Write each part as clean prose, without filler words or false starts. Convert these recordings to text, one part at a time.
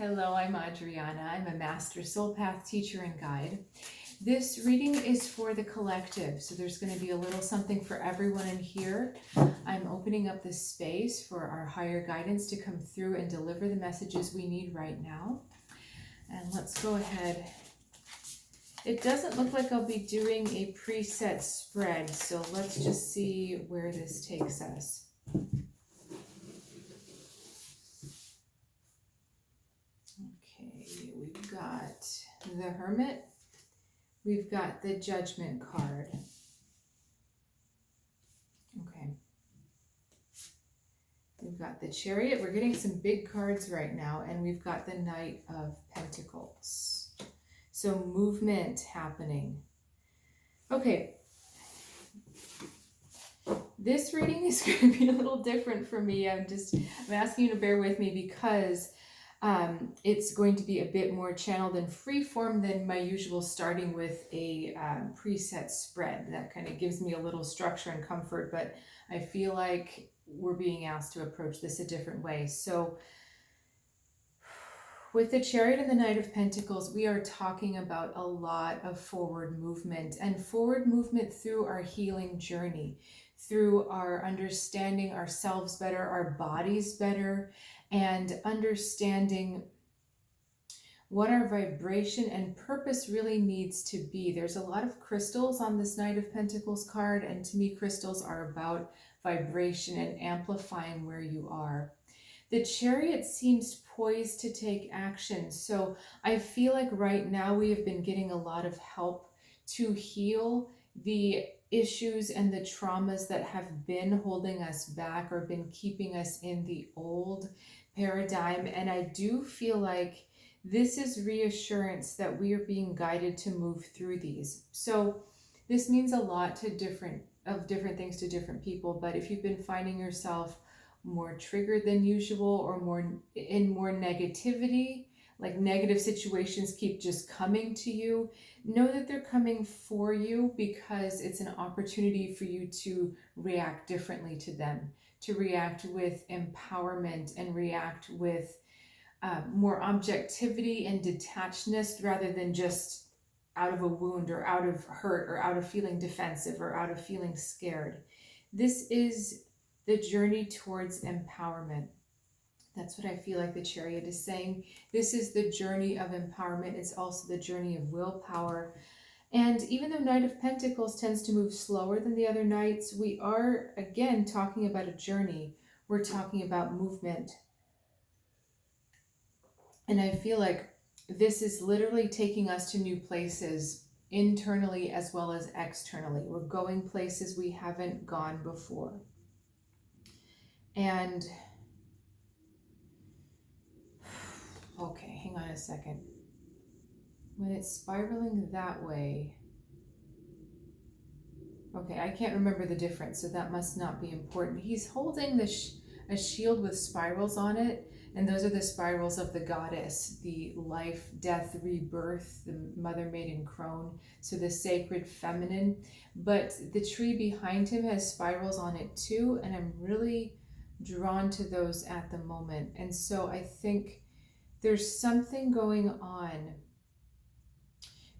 Hello, I'm Adriana. I'm a Master SoulPath Teacher and Guide. This reading is for the collective, so there's going to be a little something for everyone in here. I'm opening up the space for our higher guidance to come through and deliver the messages we need right now. And let's go ahead. It doesn't look like I'll be doing a preset spread, so let's just see where this takes us. Okay, we've got the Hermit. We've got the Judgment card. Okay. We've got the Chariot. We're getting some big cards right now, and we've got the Knight of Pentacles. So movement happening. Okay. This reading is going to be a little different for me. I'm asking you to bear with me because it's going to be a bit more channeled and freeform than my usual, starting with a preset spread. That kind of gives me a little structure and comfort, but I feel like we're being asked to approach this a different way. So with the Chariot and the Knight of Pentacles, we are talking about a lot of forward movement through our healing journey, through our understanding ourselves better, our bodies better, and understanding what our vibration and purpose really needs to be. There's a lot of crystals on this Knight of Pentacles card, and to me, crystals are about vibration and amplifying where you are. The Chariot seems poised to take action. So I feel like right now we have been getting a lot of help to heal the issues and the traumas that have been holding us back or been keeping us in the old paradigm. And I do feel like this is reassurance that we are being guided to move through these. So this means a lot to different things to different people. But if you've been finding yourself more triggered than usual or more negativity, like negative situations keep just coming to you, know that they're coming for you because it's an opportunity for you to react differently to them, to react with empowerment and react with more objectivity and detachedness rather than just out of a wound or out of hurt or out of feeling defensive or out of feeling scared. This is the journey towards empowerment. That's what I feel like the Chariot is saying. This is the journey of empowerment. It's also the journey of willpower. And even though Knight of Pentacles tends to move slower than the other Knights, we are, again, talking about a journey. We're talking about movement. And I feel like this is literally taking us to new places, internally as well as externally. We're going places we haven't gone before. And okay, hang on a second. When it's spiraling that way, okay, I can't remember the difference, so that must not be important. He's holding a shield with spirals on it, and those are the spirals of the goddess, the life, death, rebirth, the mother, maiden, crone, so the sacred feminine. But the tree behind him has spirals on it too, and I'm really drawn to those at the moment. And so I think there's something going on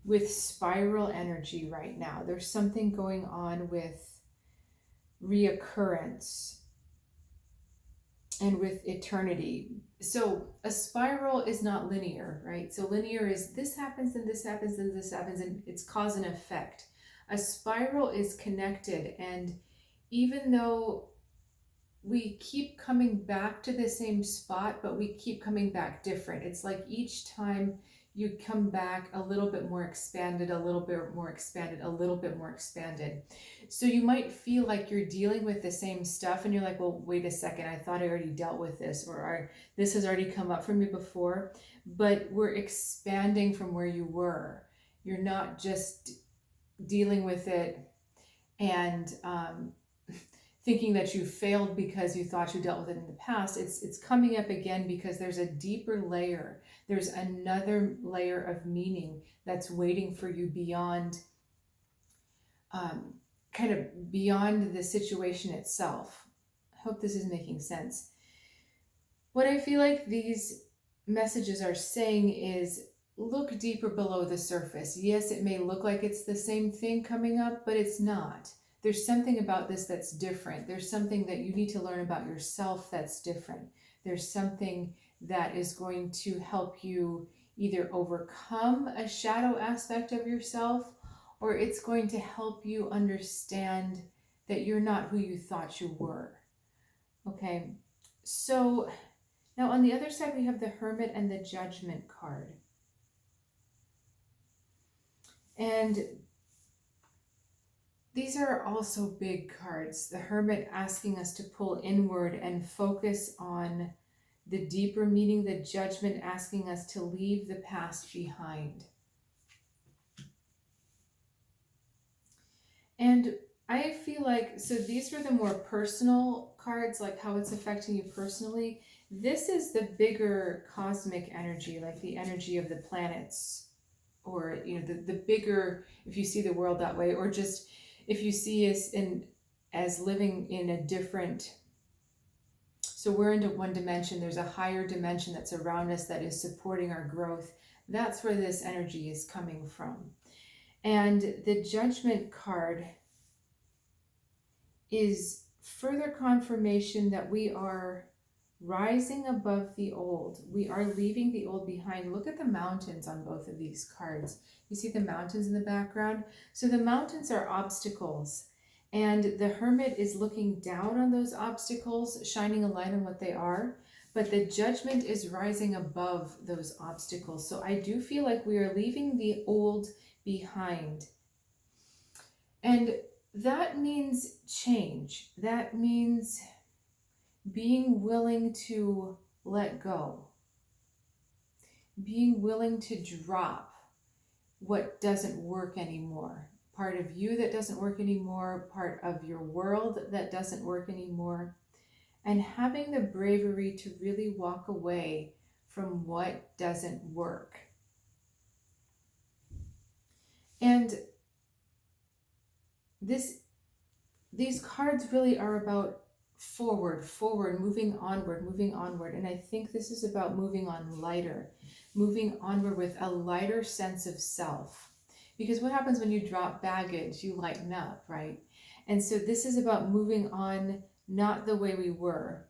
with spiral energy right now. There's something going on with reoccurrence and with eternity. So a spiral is not linear, right? So linear is this happens, then this happens, then this happens, and it's cause and effect. A spiral is connected, and even though we keep coming back to the same spot, but we keep coming back different. It's like each time you come back a little bit more expanded, a little bit more expanded, a little bit more expanded. So you might feel like you're dealing with the same stuff and you're like, well, wait a second, I thought I already dealt with this, or this has already come up for me before, but we're expanding from where you were. You're not just dealing with it and thinking that you failed because you thought you dealt with it in the past. It's coming up again because there's a deeper layer. There's another layer of meaning that's waiting for you beyond, kind of beyond the situation itself. I hope this is making sense. What I feel like these messages are saying is look deeper below the surface. Yes, it may look like it's the same thing coming up, but it's not. There's something about this that's different. There's something that you need to learn about yourself that's different. There's something that is going to help you either overcome a shadow aspect of yourself, or it's going to help you understand that you're not who you thought you were. Okay, so now on the other side, we have the Hermit and the Judgment card. And these are also big cards. The Hermit asking us to pull inward and focus on the deeper meaning, the Judgment asking us to leave the past behind. And I feel like, so these were the more personal cards, like how it's affecting you personally. This is the bigger cosmic energy, like the energy of the planets, or the bigger, if you see the world that way, or just if you see us as living in a different, so we're into one dimension, there's a higher dimension that's around us that is supporting our growth. That's where this energy is coming from. And the Judgment card is further confirmation that we are rising above the old. We are leaving the old behind. Look at the mountains on both of these cards. You see the mountains in the background? So the mountains are obstacles, and the Hermit is looking down on those obstacles, shining a light on what they are, but the Judgment is rising above those obstacles. So I do feel like we are leaving the old behind. And that means change. That means being willing to let go, being willing to drop what doesn't work anymore, part of you that doesn't work anymore, part of your world that doesn't work anymore, and having the bravery to really walk away from what doesn't work. And these cards really are about forward, moving onward. And I think this is about moving on lighter, moving onward with a lighter sense of self. Because what happens when you drop baggage? You lighten up, right? And so this is about moving on, not the way we were.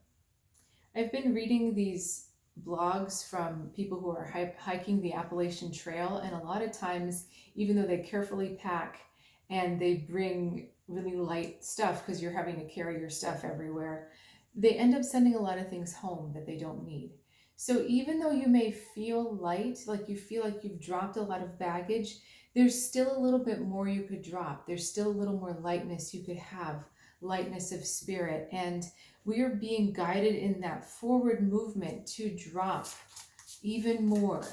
I've been reading these blogs from people who are hiking the Appalachian Trail, and a lot of times, even though they carefully pack and they bring really light stuff because you're having to carry your stuff everywhere, they end up sending a lot of things home that they don't need. So even though you may feel light, like you feel like you've dropped a lot of baggage, there's still a little bit more you could drop. There's still a little more lightness you could have, lightness of spirit. And we are being guided in that forward movement to drop even more.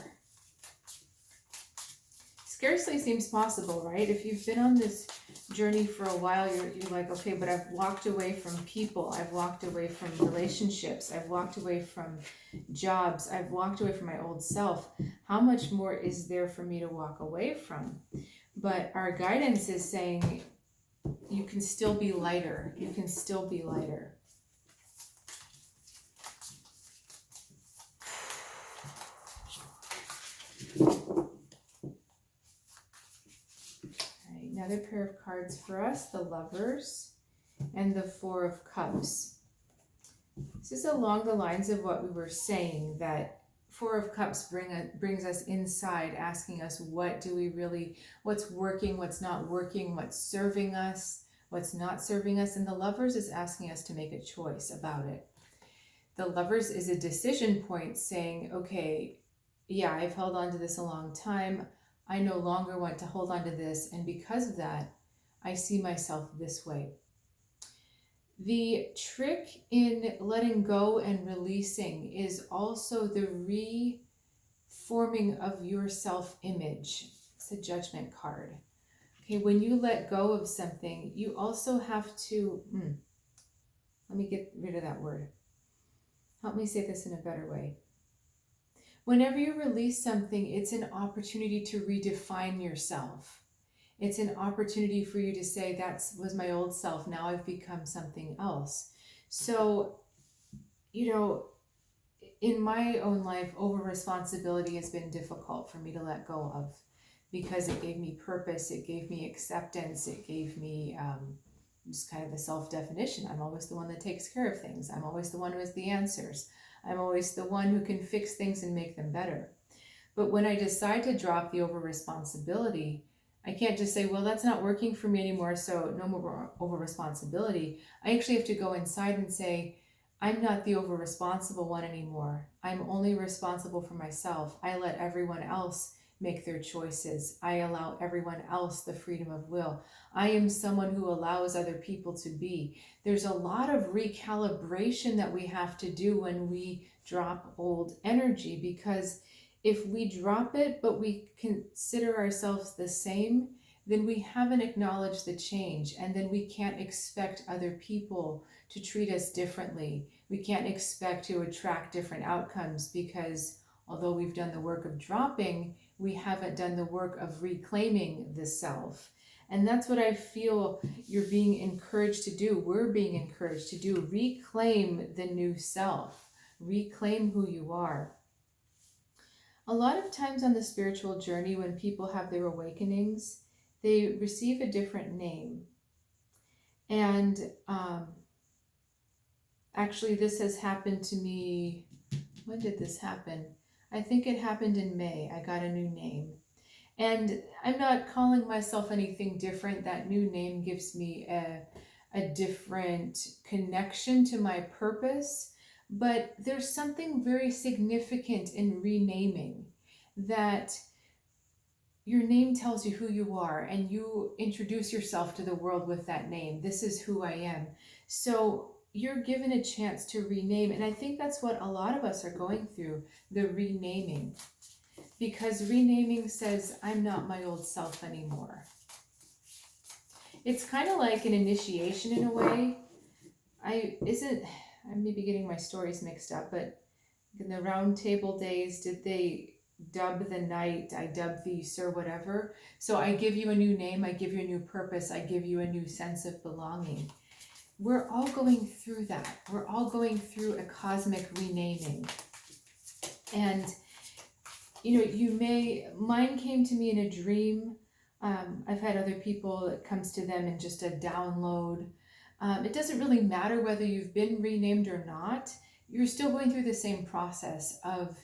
Scarcely seems possible, right? If you've been on this journey for a while, you're like, okay, but I've walked away from people. I've walked away from relationships. I've walked away from jobs. I've walked away from my old self. How much more is there for me to walk away from? But our guidance is saying you can still be lighter. You can still be lighter. Another pair of cards for us, the Lovers and the Four of Cups. This is along the lines of what we were saying, that Four of Cups brings us inside, asking us what do we really, what's working, what's not working, what's serving us, what's not serving us. And the Lovers is asking us to make a choice about it. The Lovers is a decision point saying, okay, yeah, I've held on to this a long time. I no longer want to hold on to this, and because of that, I see myself this way. The trick in letting go and releasing is also the reforming of your self-image. It's a Judgment card. Okay, when you let go of something, you also have to, let me get rid of that word. Help me say this in a better way. Whenever you release something, it's an opportunity to redefine yourself. It's an opportunity for you to say, that was my old self. Now I've become something else. So, in my own life, over responsibility has been difficult for me to let go of, because it gave me purpose, it gave me acceptance, it gave me just kind of the self-definition. I'm always the one that takes care of things. I'm always the one who has the answers. I'm always the one who can fix things and make them better. But when I decide to drop the over responsibility, I can't just say, well, that's not working for me anymore, so no more over responsibility. I actually have to go inside and say, I'm not the over responsible one anymore. I'm only responsible for myself. I let everyone else make their choices. I allow everyone else the freedom of will. I am someone who allows other people to be. There's a lot of recalibration that we have to do when we drop old energy, because if we drop it but we consider ourselves the same, then we haven't acknowledged the change, and then we can't expect other people to treat us differently. We can't expect to attract different outcomes, because although we've done the work of dropping, we haven't done the work of reclaiming the self. And that's what I feel you're being encouraged to do. We're being encouraged to do. Reclaim the new self. Reclaim who you are. A lot of times on the spiritual journey, when people have their awakenings, they receive a different name. And actually, this has happened to me. When did this happen? I think it happened in May. I got a new name. And I'm not calling myself anything different. That new name gives me a different connection to my purpose. But there's something very significant in renaming, that your name tells you who you are, and you introduce yourself to the world with that name. This is who I am. So you're given a chance to rename. And I think that's what a lot of us are going through, the renaming. Because renaming says, I'm not my old self anymore. It's kind of like an initiation in a way. I may be getting my stories mixed up, but in the round table days, did they dub the night, I dub thee, sir, whatever. So I give you a new name, I give you a new purpose, I give you a new sense of belonging. We're all going through that. We're all going through a cosmic renaming. And, mine came to me in a dream. I've had other people, it comes to them in just a download. It doesn't really matter whether you've been renamed or not. You're still going through the same process of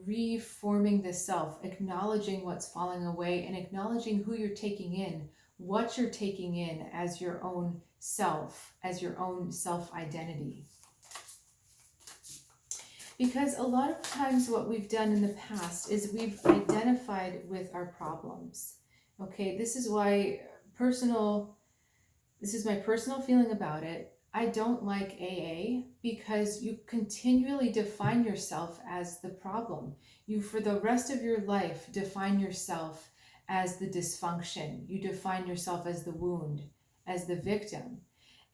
reforming the self, acknowledging what's falling away, and acknowledging who you're taking in, what you're taking in as your own self, as your own self-identity. Because a lot of times what we've done in the past is we've identified with our problems. Okay, this is my personal feeling about it. I don't like AA because you continually define yourself as the problem. You, for the rest of your life, define yourself as the dysfunction. You define yourself as the wound, as the victim.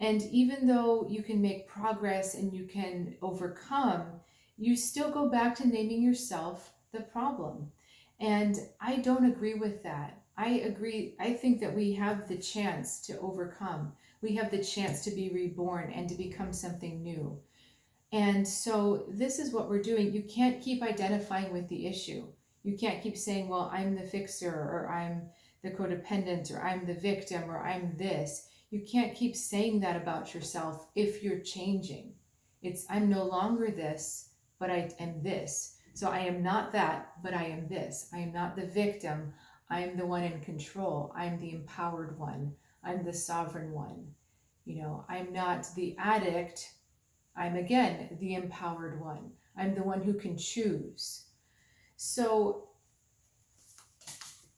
And even though you can make progress and you can overcome, you still go back to naming yourself the problem. And I don't agree with that. I think that we have the chance to overcome. We have the chance to be reborn and to become something new. And so this is what we're doing. You can't keep identifying with the issue. You can't keep saying, well, I'm the fixer, or I'm the codependent, or I'm the victim, or I'm this. You can't keep saying that about yourself if you're changing. I'm no longer this, but I am this. So I am not that, but I am this. I am not the victim. I am the one in control. I'm the empowered one. I'm the sovereign one. I'm not the addict. I'm, again, the empowered one. I'm the one who can choose. So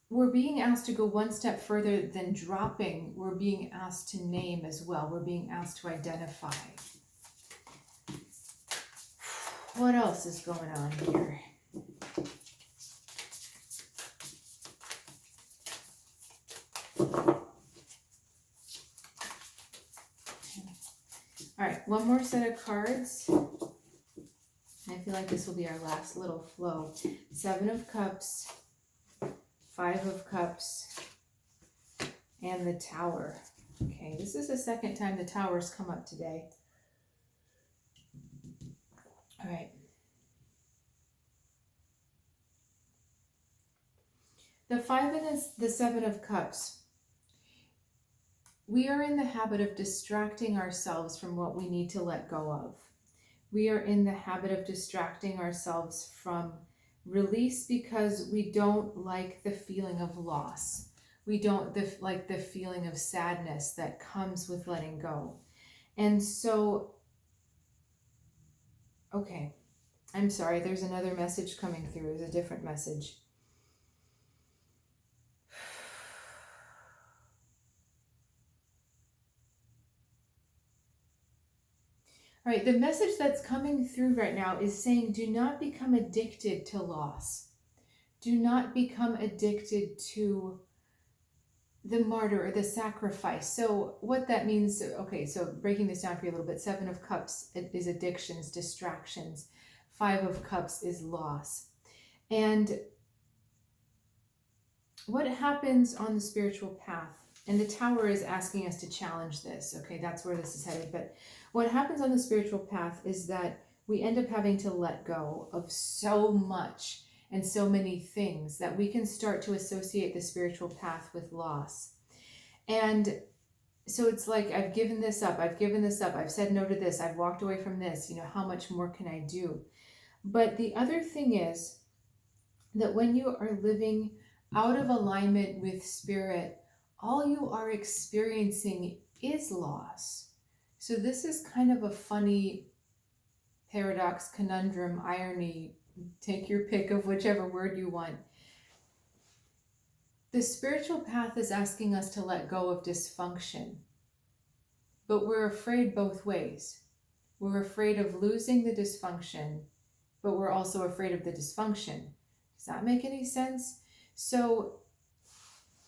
we're being asked to go one step further than dropping. We're being asked to name as well. We're being asked to identify. What else is going on here? All right, one more set of cards. I feel like this will be our last little flow. 7 of Cups, 5 of Cups, and the Tower. Okay, this is the second time the Tower's come up today. All right. The 5 and the 7 of Cups. We are in the habit of distracting ourselves from what we need to let go of. We are in the habit of distracting ourselves from release because we don't like the feeling of loss. We don't like the feeling of sadness that comes with letting go. And so, okay, I'm sorry, there's another message coming through. There's a different message. All right, the message that's coming through right now is saying, do not become addicted to loss. Do not become addicted to the martyr or the sacrifice. So what that means, okay, so breaking this down for you a little bit, 7 of Cups is addictions, distractions. 5 of Cups is loss. And what happens on the spiritual path, and the Tower is asking us to challenge this, okay, that's where this is headed, but what happens on the spiritual path is that we end up having to let go of so much and so many things that we can start to associate the spiritual path with loss. And so it's like, I've given this up, I've said no to this, I've walked away from this, how much more can I do? But the other thing is that when you are living out of alignment with spirit, all you are experiencing is loss. So this is kind of a funny paradox, conundrum, irony, take your pick of whichever word you want. The spiritual path is asking us to let go of dysfunction, but we're afraid both ways. We're afraid of losing the dysfunction, but we're also afraid of the dysfunction. Does that make any sense? So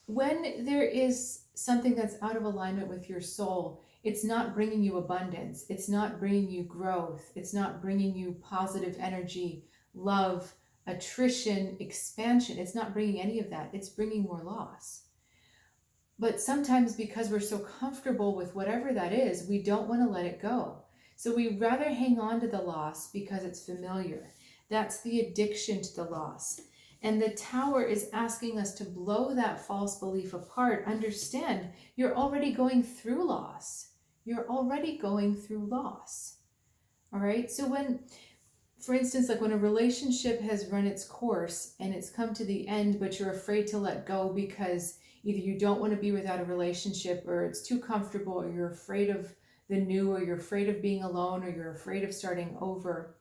when there is something that's out of alignment with your soul, it's not bringing you abundance. It's not bringing you growth. It's not bringing you positive energy, love, attrition, expansion. It's not bringing any of that. It's bringing more loss. But sometimes because we're so comfortable with whatever that is, we don't want to let it go. So we rather hang on to the loss because it's familiar. That's the addiction to the loss. And the Tower is asking us to blow that false belief apart. Understand, you're already going through loss. You're already going through loss. All right. So when, for instance, like when a relationship has run its course and it's come to the end, but you're afraid to let go because either you don't want to be without a relationship, or it's too comfortable, or you're afraid of the new, or you're afraid of being alone, or you're afraid of starting over,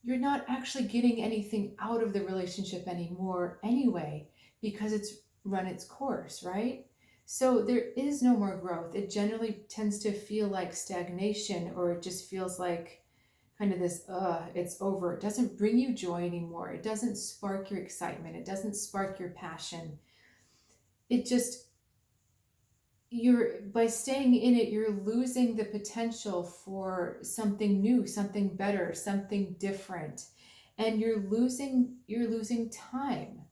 you're not actually getting anything out of the relationship anymore anyway, because it's run its course, right? So there is no more growth. It generally tends to feel like stagnation, or it just feels like kind of this, it's over. It doesn't bring you joy anymore. It doesn't spark your excitement. It doesn't spark your passion. It just, by staying in it, you're losing the potential for something new, something better, something different. And you're losing time.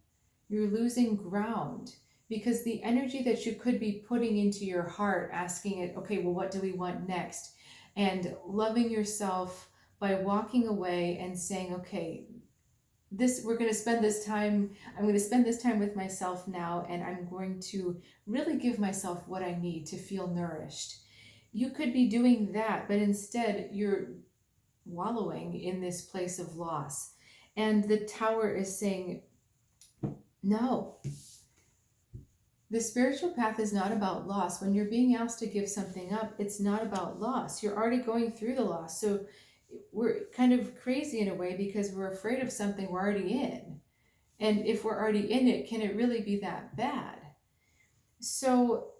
You're losing ground, because the energy that you could be putting into your heart, asking it, okay, well, what do we want next? And loving yourself by walking away and saying, okay, we're going to spend this time, I'm going to spend this time with myself now, and I'm going to really give myself what I need to feel nourished. You could be doing that, but instead you're wallowing in this place of loss. And the Tower is saying, no. The spiritual path is not about loss. When you're being asked to give something up, it's not about loss. You're already going through the loss. So we're kind of crazy in a way because we're afraid of something we're already in. And if we're already in it, can it really be that bad? So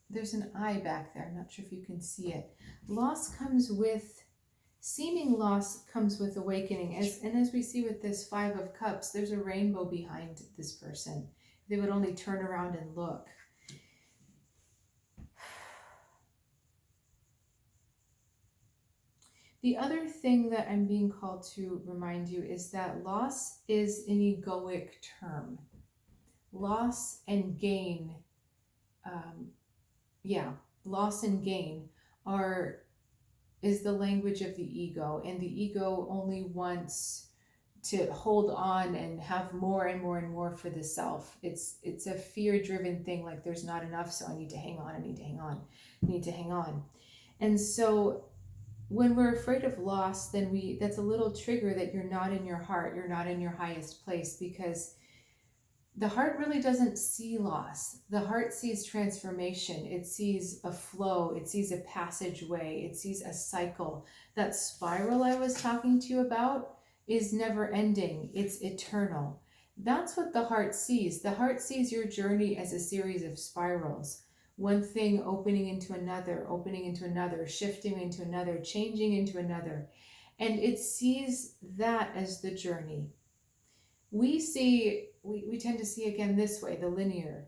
there's an eye back there. I'm not sure if you can see it. Seeming loss comes with awakening. And as we see with this 5 of Cups, there's a rainbow behind this person. They would only turn around and look. The other thing that I'm being called to remind you is that loss is an egoic term. Loss and gain, loss and gain is the language of the ego, and the ego only wants to hold on and have more and more and more for the self. It's a fear-driven thing, like there's not enough, so I need to hang on, I need to hang on, I need to hang on. And so when we're afraid of loss, then that's a little trigger that you're not in your heart, you're not in your highest place, because the heart really doesn't see loss. The heart sees transformation. It sees a flow. It sees a passageway. It sees a cycle. That spiral I was talking to you about is never ending. It's eternal. That's what the heart sees. The heart sees your journey as a series of spirals. One thing opening into another, shifting into another, changing into another. And it sees that as the journey. We tend to see again this way, the linear,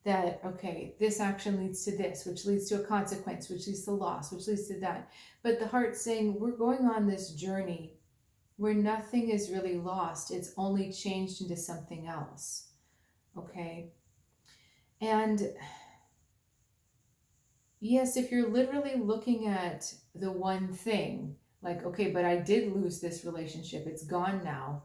that, okay, this action leads to this, which leads to a consequence, which leads to loss, which leads to that. But the heart's saying, we're going on this journey where nothing is really lost. It's only changed into something else. Okay? And yes, if you're literally looking at the one thing, like, okay, but I did lose this relationship, it's gone now.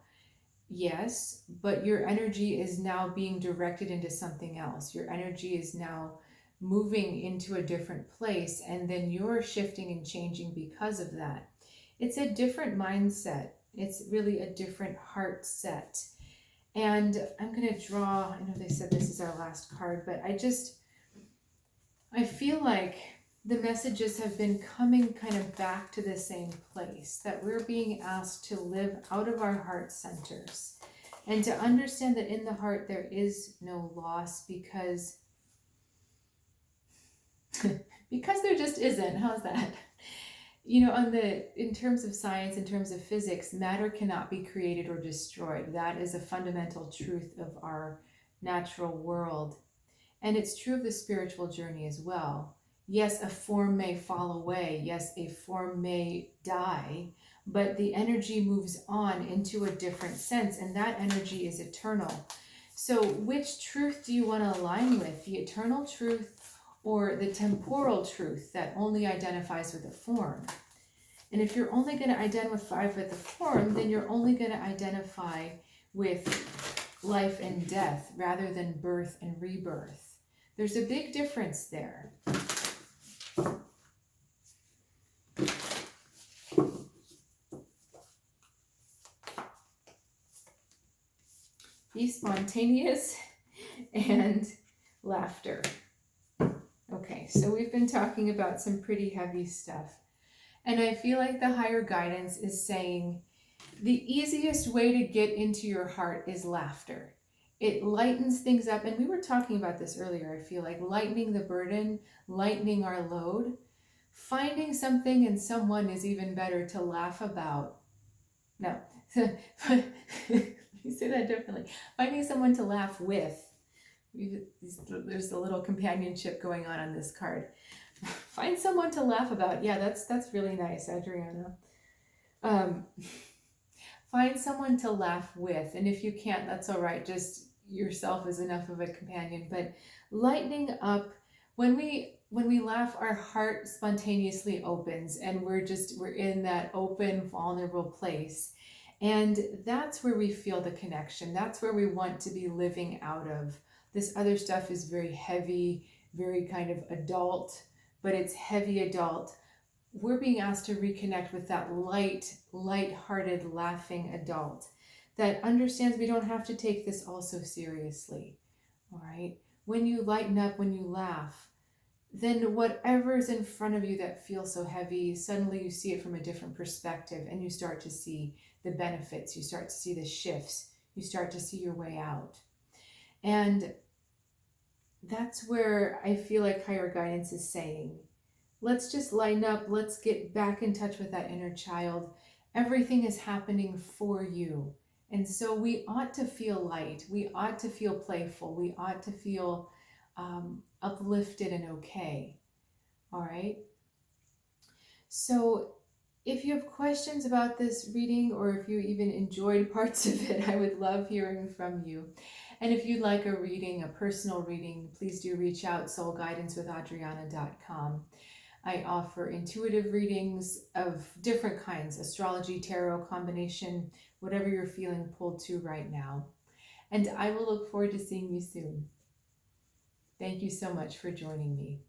Yes, but your energy is now being directed into something else. Your energy is now moving into a different place, and then you're shifting and changing because of that. It's a different mindset. It's really a different heart set. And I'm going to draw, I know they said this is our last card, but I feel like the messages have been coming kind of back to the same place, that we're being asked to live out of our heart centers and to understand that in the heart there is no loss, because there just isn't. How's that? You know, in terms of science, in terms of physics, matter cannot be created or destroyed. That is a fundamental truth of our natural world. And it's true of the spiritual journey as well. Yes, a form may fall away. Yes, a form may die, but the energy moves on into a different sense, and that energy is eternal. So which truth do you want to align with? The eternal truth or the temporal truth that only identifies with a form? And if you're only going to identify with the form, then you're only going to identify with life and death rather than birth and rebirth. There's a big difference there. Be spontaneous and laughter. Okay, so we've been talking about some pretty heavy stuff. And I feel like the higher guidance is saying the easiest way to get into your heart is laughter. It lightens things up. And we were talking about this earlier. I feel like lightening the burden, lightening our load. Finding something and someone is even better to laugh about. No, let me say that differently. Finding someone to laugh with. There's a little companionship going on this card. Find someone to laugh about. Yeah, that's really nice, Adriana. Find someone to laugh with, and if you can't, that's all right. Just yourself is enough of a companion. But lightening up, when we laugh, our heart spontaneously opens, and we're in that open, vulnerable place. And that's where we feel the connection. That's where we want to be living out of. This other stuff is very heavy, very kind of adult, but it's heavy adult. We're being asked to reconnect with that light-hearted, laughing adult that understands we don't have to take this all so seriously. All right? When you lighten up, when you laugh, then whatever's in front of you that feels so heavy, suddenly you see it from a different perspective, and you start to see the benefits, you start to see the shifts, you start to see your way out. And that's where I feel like higher guidance is saying, let's just lighten up, let's get back in touch with that inner child. Everything is happening for you. And so we ought to feel light, we ought to feel playful, we ought to feel uplifted and okay. All right. So if you have questions about this reading, or if you even enjoyed parts of it, I would love hearing from you. And if you'd like a reading, a personal reading, please do reach out, soulguidancewithAdriana.com. I offer intuitive readings of different kinds, astrology, tarot, combination, whatever you're feeling pulled to right now. And I will look forward to seeing you soon. Thank you so much for joining me.